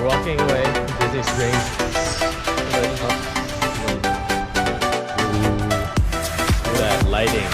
Walking away from Disney Springs. Look at that lighting.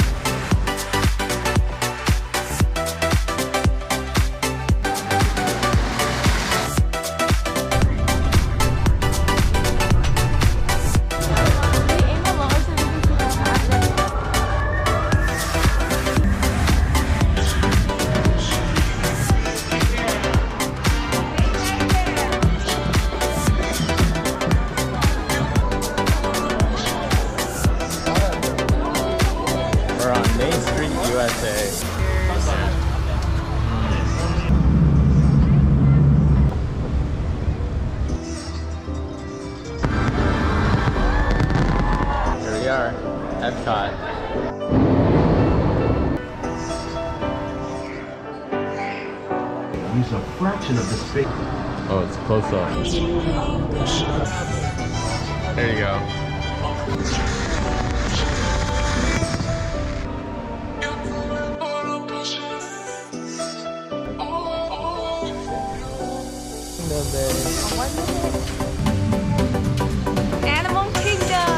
Here we are, Epcot. Use a fraction of the space. Oh, it's close up. There you go. Animal Kingdom!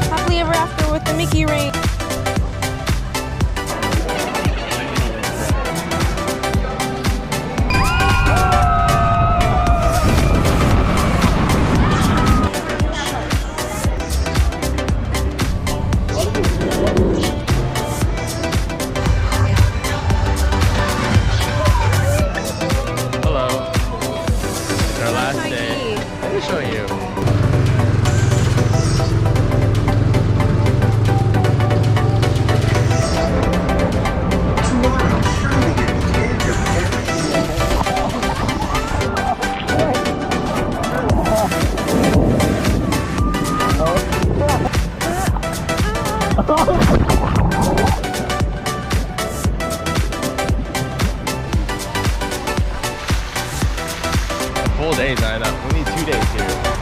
Happily ever after with the Mickey ring. Show you. Full days, I know. We need 2 days here.